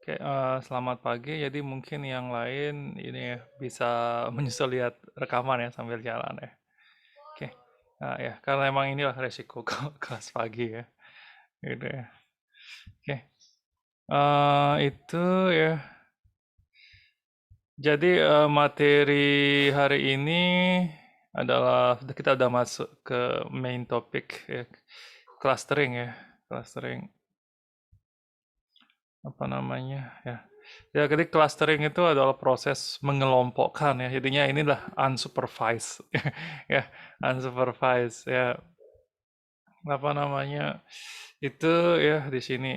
Oke, selamat pagi. Jadi mungkin yang lain ini ya bisa menyusul lihat rekaman ya sambil jalan ya. Oke, ya karena emang inilah resiko kelas pagi ya, gitu ya. Oke, itu ya. Jadi materi hari ini adalah kita udah masuk ke main topik ya, clustering ya, clustering apa namanya ya. Ya, jadi clustering itu adalah proses mengelompokkan ya. Jadinya inilah unsupervised ya, unsupervised ya. Apa namanya? Itu ya di sini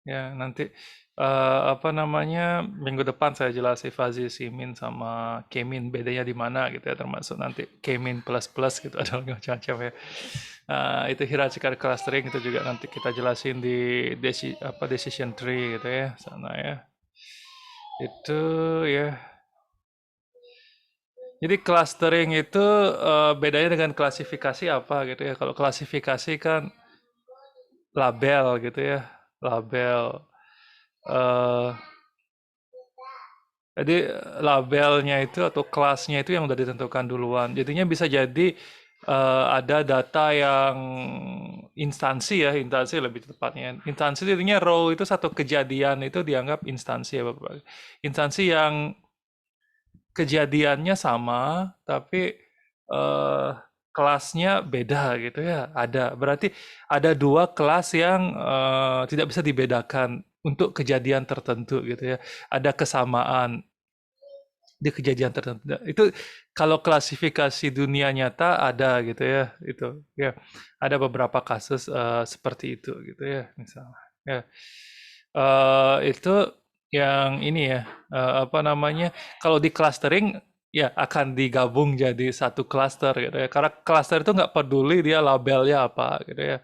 ya nanti apa namanya minggu depan saya jelasin fuzzy simin sama kemin bedanya di mana gitu ya, termasuk nanti kemin plus plus gitu ada macam-macam ya. Itu hierarchical clustering itu juga nanti kita jelasin di decision tree gitu ya sana ya. Itu ya. Jadi clustering itu bedanya dengan klasifikasi apa gitu ya. Kalau klasifikasi kan label gitu ya, label. eh jadi labelnya itu atau kelasnya itu yang udah ditentukan duluan. Jadinya bisa jadi ada data yang instansi ya, instansi lebih tepatnya. Instansi jadinya row itu satu kejadian itu dianggap instansi ya Bapak. Instansi yang kejadiannya sama, tapi eh, kelasnya beda gitu ya. Berarti ada dua kelas yang tidak bisa dibedakan untuk kejadian tertentu gitu ya. Ada kesamaan di kejadian tertentu. Itu kalau klasifikasi dunia nyata ada gitu ya. Itu ya. Ada beberapa kasus seperti itu gitu ya, misalnya. Ya. Itu yang ini ya, apa namanya, kalau di clustering ya akan digabung jadi satu cluster gitu ya. Karena cluster itu nggak peduli dia labelnya apa gitu ya.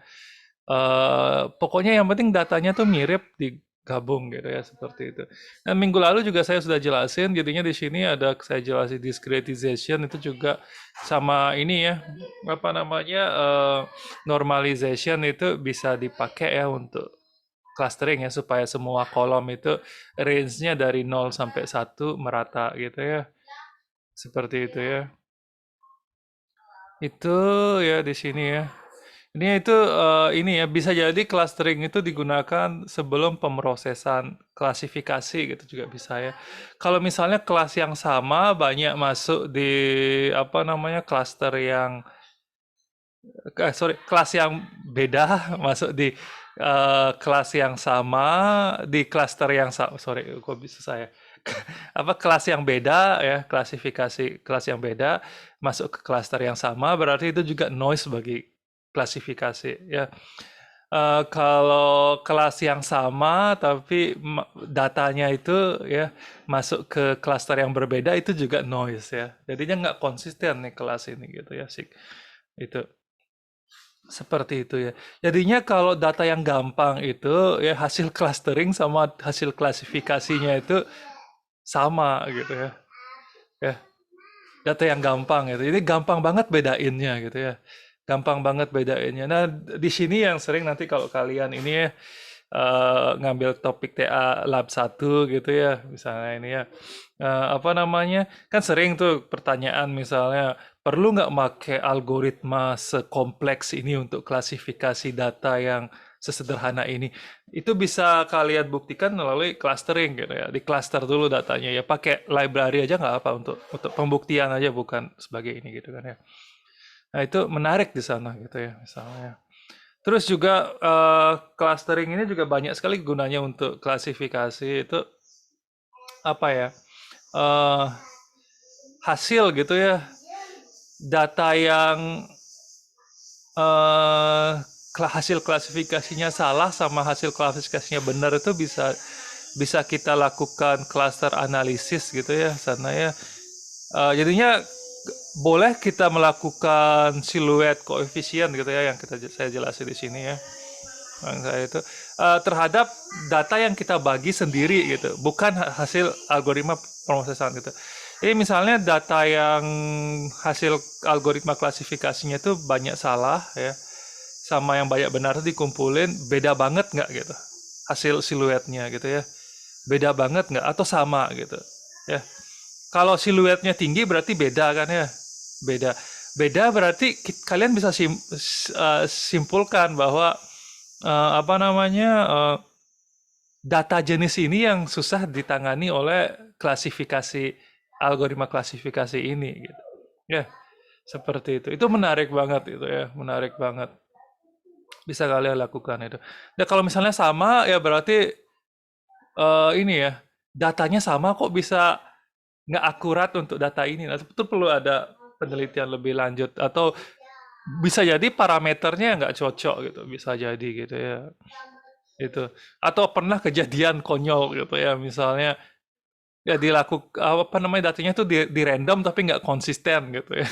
Pokoknya yang penting datanya tuh mirip digabung gitu ya seperti itu. Nah, minggu lalu juga saya sudah jelasin, jadinya di sini ada saya jelasin discretization itu juga sama ini ya, apa namanya, normalization itu bisa dipakai ya untuk clustering ya supaya semua kolom itu range-nya dari 0 sampai 1 merata gitu ya. Seperti itu ya. Itu ya di sini ya. Ini itu ini ya bisa jadi clustering itu digunakan sebelum pemrosesan klasifikasi gitu juga bisa ya. Kalau misalnya kelas yang sama banyak masuk di apa namanya cluster yang sorry, kelas yang beda masuk di kelas yang sama di cluster yang sama. Sorry, kok bisa saya apa kelas yang beda ya, klasifikasi kelas yang beda masuk ke cluster yang sama berarti itu juga noise bagi klasifikasi ya. Kalau kelas yang sama tapi datanya itu ya masuk ke cluster yang berbeda itu juga noise ya. Jadinya nggak konsisten nih kelas ini gitu ya sih. Itu seperti itu ya. Jadinya kalau data yang gampang itu ya hasil clustering sama hasil klasifikasinya itu sama gitu ya. Ya, data yang gampang gitu. Ini gampang banget bedainnya gitu ya. Gampang banget bedainnya. Nah, di sini yang sering nanti kalau kalian ini ya ngambil topik TA Lab 1 gitu ya, misalnya ini ya. Apa namanya? Kan sering tuh pertanyaan misalnya, perlu nggak make algoritma sekompleks ini untuk klasifikasi data yang sesederhana ini? Itu bisa kalian buktikan melalui clustering gitu ya. Di cluster dulu datanya ya, pakai library aja nggak apa untuk pembuktian aja bukan sebagai ini gitu kan ya. Nah, itu menarik di sana gitu ya misalnya. Terus juga clustering ini juga banyak sekali gunanya untuk klasifikasi itu apa ya? eh Hasil gitu ya, data yang eh hasil klasifikasinya salah sama hasil klasifikasinya benar itu bisa bisa kita lakukan cluster analisis gitu ya sana ya. Jadinya boleh kita melakukan siluet koefisien gitu ya yang saya jelasin di sini ya. Saya itu terhadap data yang kita bagi sendiri gitu, bukan hasil algoritma pemrosesan gitu. Jadi misalnya data yang hasil algoritma klasifikasinya itu banyak salah ya, sama yang banyak benar itu dikumpulin beda banget nggak gitu hasil siluetnya gitu ya. Beda banget nggak? Atau sama gitu? Ya, kalau siluetnya tinggi berarti beda kan ya? Beda. Beda berarti kalian bisa simpulkan bahwa apa namanya data jenis ini yang susah ditangani oleh klasifikasi algoritma klasifikasi ini gitu. Ya, seperti itu. Itu menarik banget itu ya, menarik banget. Bisa kalian lakukan itu. Nah, kalau misalnya sama ya berarti ini ya, datanya sama kok bisa nggak akurat untuk data ini. Nah, itu perlu ada penelitian lebih lanjut atau bisa jadi parameternya nggak cocok gitu, bisa jadi gitu ya. Itu. Atau pernah kejadian konyol gitu ya, misalnya ya apa namanya datanya tuh di random tapi nggak konsisten gitu ya.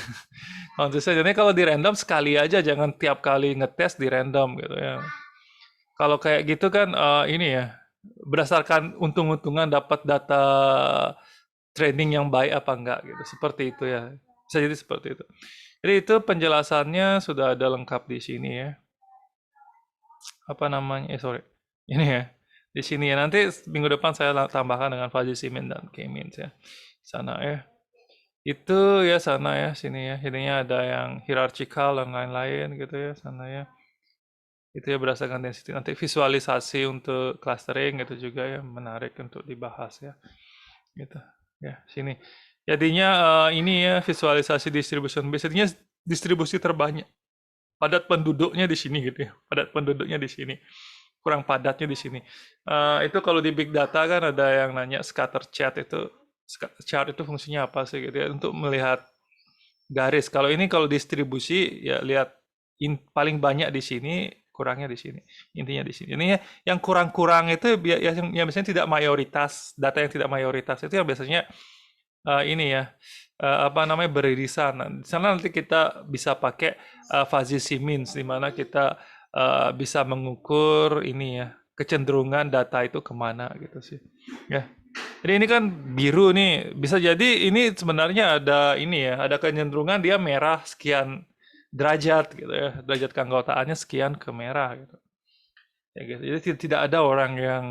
Konsisten. Jadi kalau di random sekali aja, jangan tiap kali ngetes di random gitu ya. Kalau kayak gitu kan ini ya, berdasarkan untung-untungan dapat data training yang baik apa enggak gitu. Seperti itu ya. Bisa jadi seperti itu. Jadi itu penjelasannya sudah ada lengkap di sini ya. Apa namanya? Sorry. Ini ya. Di sini ya. Nanti minggu depan saya tambahkan dengan fuzzy simin dan k-means ya. Sana ya. Itu ya sana ya, sini ya. Ininya ada yang hierarchical dan lain-lain gitu ya, sana ya. Itu ya berdasarkan density. Nanti visualisasi untuk clustering itu juga ya menarik untuk dibahas ya. Gitu. Ya, sini. Jadinya ini ya visualisasi distribution base. Jadinya distribusi terbanyak. Padat penduduknya di sini gitu ya. Padat penduduknya di sini. Kurang padatnya di sini. Itu kalau di big data kan ada yang nanya scatter chart itu. Scatter chart itu fungsinya apa sih gitu ya? Untuk melihat garis. Kalau ini kalau distribusi ya lihat paling banyak di sini, kurangnya di sini. Intinya di sini. Ini yang kurang-kurang itu yang biasanya tidak mayoritas, data yang tidak mayoritas itu yang biasanya ini ya apa namanya beririsan. Nah, di sana nanti kita bisa pakai fuzzy means di mana kita bisa mengukur ini ya kecenderungan data itu kemana gitu sih. Ya. Jadi ini kan biru nih, bisa jadi ini sebenarnya ada ini ya, ada kecenderungan dia merah sekian derajat gitu ya, derajat keanggotaannya sekian ke merah gitu. Ya gitu. Jadi tidak ada orang yang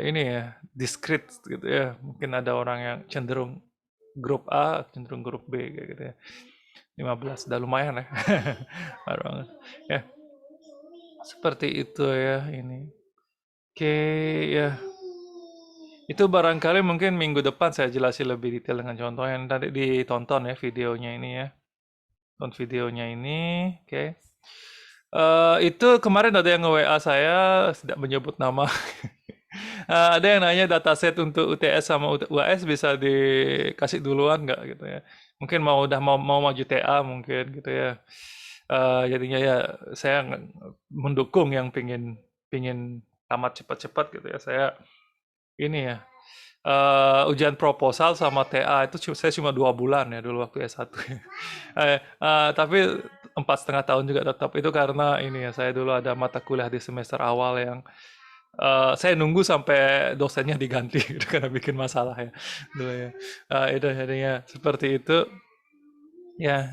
ini ya, diskrit gitu ya. Mungkin ada orang yang cenderung grup A, cenderung grup B kayak gitu ya. 15 udah lumayan ya. Baru banget. Ya, seperti itu ya ini. Oke, ya. Itu barangkali mungkin minggu depan saya jelasin lebih detail dengan contoh yang tadi ditonton ya videonya ini ya. Tonton videonya ini, oke. Itu kemarin ada yang nge-WA saya, tidak menyebut nama. Ada yang nanya dataset untuk UTS sama UAS bisa dikasih duluan nggak gitu ya. Mungkin mau maju TA mungkin gitu ya. Jadinya ya saya mendukung yang pingin pingin tamat cepat-cepat gitu ya. Saya ini ya ujian proposal sama TA itu saya cuma 2 bulan ya dulu waktu S1 ya. Tapi 4,5 tahun juga tetap itu karena ini ya saya dulu ada mata kuliah di semester awal yang saya nunggu sampai dosennya diganti itu karena bikin masalah ya dulu ya. Itu jadinya seperti itu ya.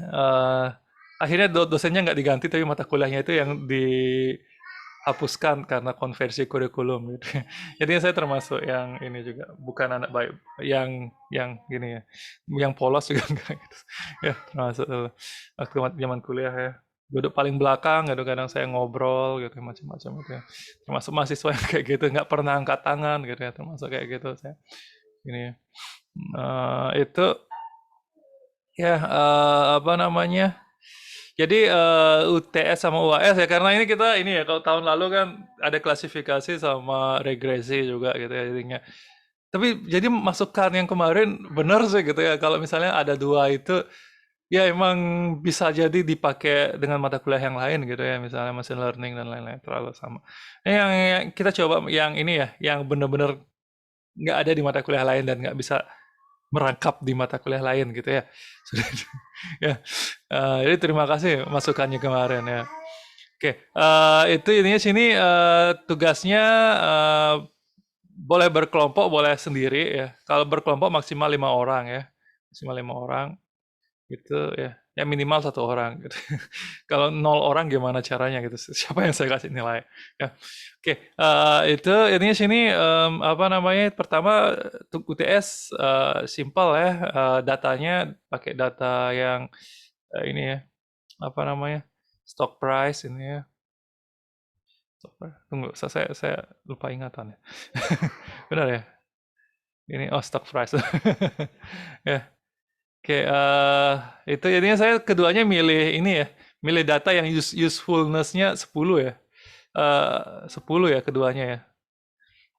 Akhirnya dosennya nggak diganti tapi mata kuliahnya itu yang dihapuskan karena konversi kurikulum gitu. Jadi saya termasuk yang ini juga bukan anak baik yang gini ya, yang polos juga enggak gitu. Ya termasuk waktu zaman kuliah ya. Duduk paling belakang, kadang-kadang saya ngobrol gitu macam-macam gitu ya. Termasuk mahasiswa yang kayak gitu nggak pernah angkat tangan gitu ya, termasuk kayak gitu saya. Ini ya. Itu ya apa namanya? Jadi UTS sama UAS ya karena ini kita ini ya kalau tahun lalu kan ada klasifikasi sama regresi juga gitu ya jadinya. Tapi jadi masukan yang kemarin benar sih gitu ya kalau misalnya ada dua itu ya emang bisa jadi dipakai dengan mata kuliah yang lain gitu ya misalnya machine learning dan lain-lain terlalu sama. Yang kita coba yang ini ya yang benar-benar nggak ada di mata kuliah lain dan nggak bisa merangkap di mata kuliah lain gitu ya. Sudah ya. Jadi terima kasih masukannya kemarin ya. Oke, itu intinya sini tugasnya boleh berkelompok, boleh sendiri ya. Kalau berkelompok maksimal 5 orang ya, maksimal 5 orang gitu ya. ya minimal satu orang gitu. Kalau 0 orang gimana caranya gitu? Siapa yang saya kasih nilai? Ya, oke. Itu intinya sini apa namanya? Pertama untuk UTS simpel ya. Datanya pakai data yang ini ya. Apa namanya? Stock price ini ya. Stock price. Tunggu, saya lupa ingatan ya. Benar ya? Ini stock price. Ya. Oke, itu jadinya saya keduanya milih ini ya, milih data yang usefulness-nya 10 ya. 10 ya keduanya ya.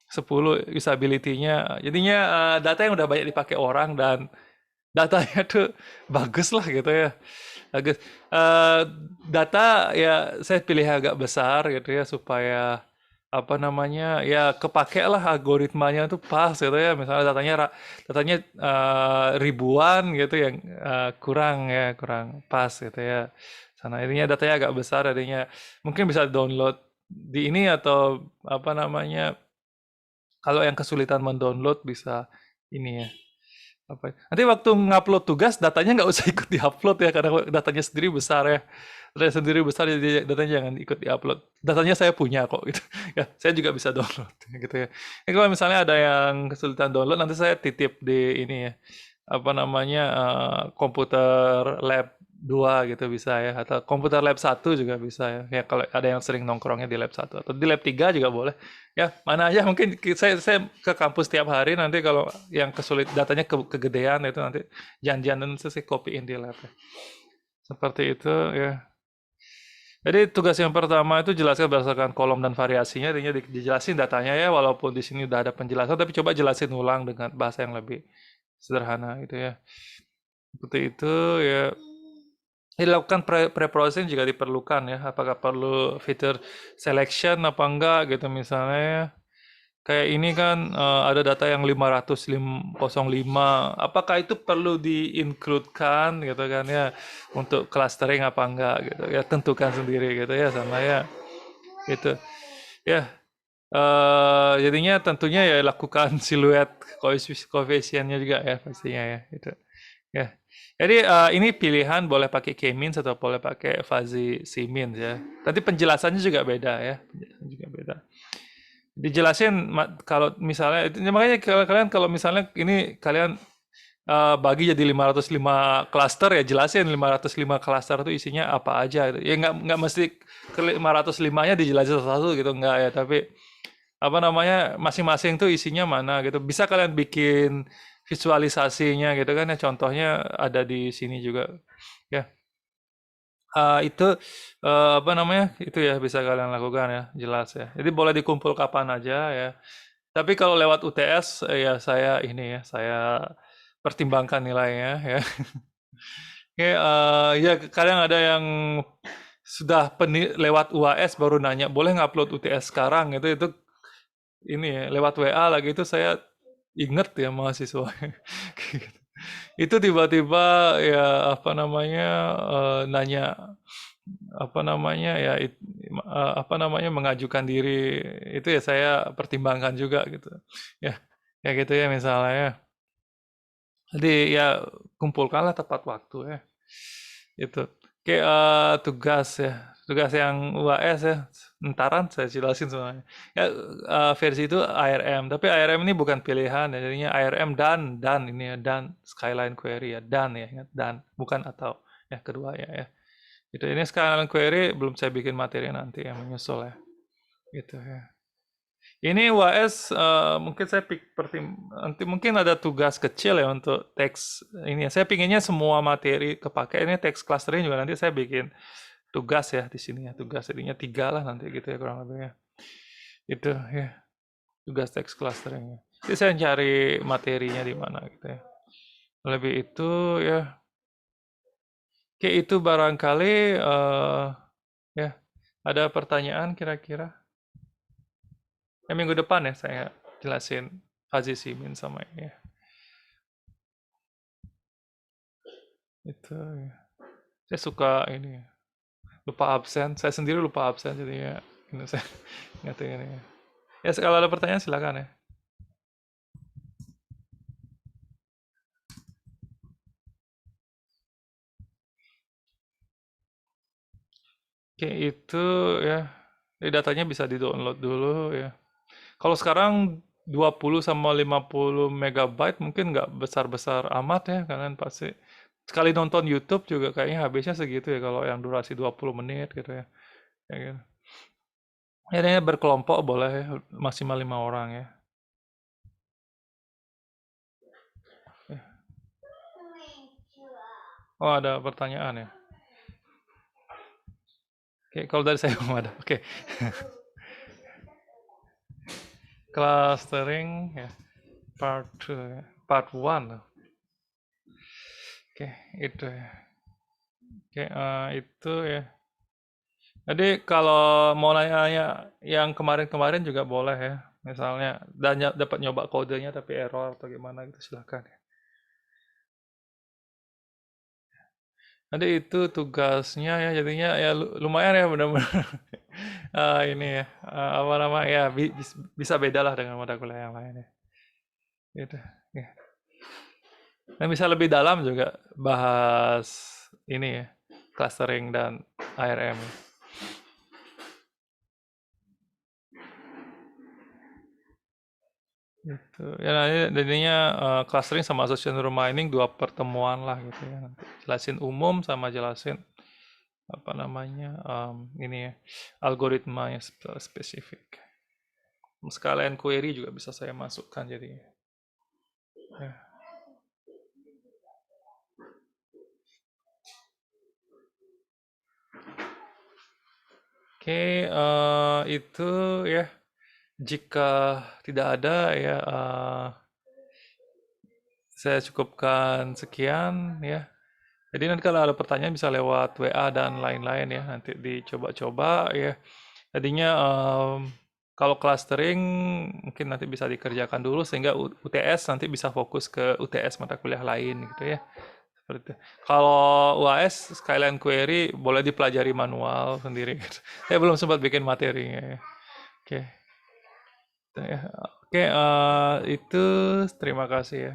10 usability-nya. Jadinya data yang udah banyak dipakai orang dan datanya tuh bagus lah gitu ya. Bagus. Eh, Data ya saya pilih agak besar gitu ya supaya apa namanya ya kepake lah algoritmanya tuh pas gitu ya. Misalnya datanya ribuan gitu yang kurang pas gitu ya. Sana ininya datanya agak besar, adanya mungkin bisa download di ini atau apa namanya kalau yang kesulitan mendownload bisa ini ya apa nanti waktu ngupload tugas datanya nggak usah ikut diupload ya karena datanya sendiri besar ya. Datanya sendiri besar jadi datanya jangan ikut diupload. Datanya saya punya kok gitu. Ya, saya juga bisa download gitu ya. Ini kalau misalnya ada yang kesulitan download nanti saya titip di ini ya. Apa namanya komputer lab 2 gitu bisa ya atau komputer lab 1 juga bisa ya. Ya kalau ada yang sering nongkrongnya di lab 1 atau di lab 3 juga boleh. Ya, mana aja mungkin saya ke kampus tiap hari nanti kalau yang datanya kegedean itu nanti janjian saya kopiin di lab ya. Seperti itu ya. Jadi tugas yang pertama itu jelaskan berdasarkan kolom dan variasinya, artinya dijelasin datanya ya, walaupun di sini udah ada penjelasan, tapi coba jelasin ulang dengan bahasa yang lebih sederhana gitu ya. Seperti itu ya. Dilakukan pre-processing juga diperlukan ya. Apakah perlu fitur selection apa enggak gitu misalnya ya. Kayak ini kan ada data yang 505. Apakah itu perlu di-include-kan gitu kan ya untuk clustering apa enggak gitu ya tentukan sendiri gitu ya sama ya itu ya jadinya tentunya ya lakukan siluet koefisiennya juga ya pastinya ya itu ya. Jadi ini pilihan boleh pakai k-means atau boleh pakai fuzzy c-means ya. Nanti penjelasannya juga beda ya, penjelasannya juga beda. Dijelasin kalau misalnya makanya kalian kalau misalnya ini kalian bagi jadi 505 cluster ya jelasin 505 cluster itu isinya apa aja gitu. Ya nggak mesti ke 505-nya dijelasin satu-satu gitu nggak ya, tapi apa namanya masing-masing tuh isinya mana gitu. Bisa kalian bikin visualisasinya gitu kan ya contohnya ada di sini juga. Ya. Itu apa namanya? Itu ya bisa kalian lakukan ya, jelas ya. Jadi boleh dikumpul kapan aja ya. Tapi kalau lewat UTS ya saya ini ya, saya pertimbangkan nilainya ya. Ya, ya kadang ada yang sudah lewat UAS baru nanya, boleh ngupload UTS sekarang itu ini ya, lewat WA lagi itu saya inget ya mahasiswa. Itu tiba-tiba ya apa namanya nanya apa namanya ya apa namanya mengajukan diri itu ya saya pertimbangkan juga gitu ya ya gitu ya misalnya ya. Jadi ya kumpulkanlah tepat waktu ya itu kayak tugas ya tugas yang UAS ya entaran saya jelasin semuanya ya versi itu ARM tapi ARM ini bukan pilihan ya jadinya ARM dan ini ya dan Skyline Query ya dan ya ingat dan bukan atau ya kedua ya itu ini Skyline Query belum saya bikin materi nanti yang menyusul ya gitu ya. Ini UAS mungkin saya nanti mungkin ada tugas kecil ya untuk teks ini ya. Saya pinginnya semua materi kepake ini teks clustering juga nanti saya bikin tugas ya di sini ya. Tugas jadinya 3 lah nanti gitu ya kurang lebihnya. Itu ya tugas teks clustering ya. Jadi saya cari materinya di mana gitu ya. Lebih itu ya. Oke itu barangkali ya ada pertanyaan kira-kira. Ya, minggu depan ya saya jelasin Haji Simin sama ini ya. Itu ya. Saya suka ini ya. Lupa absen. Saya sendiri lupa absen jadinya ini saya ingetin ini ya. Ya kalau ada pertanyaan silakan ya. Oke, itu ya, datanya bisa di-download dulu ya. Kalau sekarang 20 sama 50 megabyte mungkin nggak besar-besar amat ya, kalian pasti sekali nonton YouTube juga kayaknya habisnya segitu ya kalau yang durasi 20 menit gitu ya. Ya gitu. Ya, ini berkelompok boleh ya, maksimal 5 orang ya. Oh, ada pertanyaan ya. Oke, kalau dari saya belum ada. Oke. Clustering ya, part 2 ya. Part 1. Oke, itu ya. Oke, itu ya. Jadi kalau mau nanya yang kemarin-kemarin juga boleh ya. Misalnya dan dapat nyoba kodenya tapi error atau gimana gitu silahkan ya. Jadi itu tugasnya ya jadinya ya lumayan ya benar-benar ini ya apa namanya ya bisa beda lah dengan mata kuliah yang lain ya. Gitu. Ya. Dan bisa lebih dalam juga bahas ini ya clustering dan ARM. Gitu. Ya nanti jadinya clustering sama association mining dua pertemuan lah gitu ya. Nanti jelasin umum sama jelasin apa namanya ini ya algoritma yang spesifik. Sekalian query juga bisa saya masukkan jadi. Ya. Oke, itu ya jika tidak ada ya saya cukupkan sekian ya. Jadi nanti kalau ada pertanyaan bisa lewat WA dan lain-lain ya. Nanti dicoba-coba ya. Tadinya kalau clustering mungkin nanti bisa dikerjakan dulu sehingga UTS nanti bisa fokus ke UTS mata kuliah lain gitu ya. Seperti itu. Kalau UAS Skyline Query boleh dipelajari manual sendiri gitu. Saya belum sempat bikin materinya ya. Oke. Itu ya. Oke, itu terima kasih ya.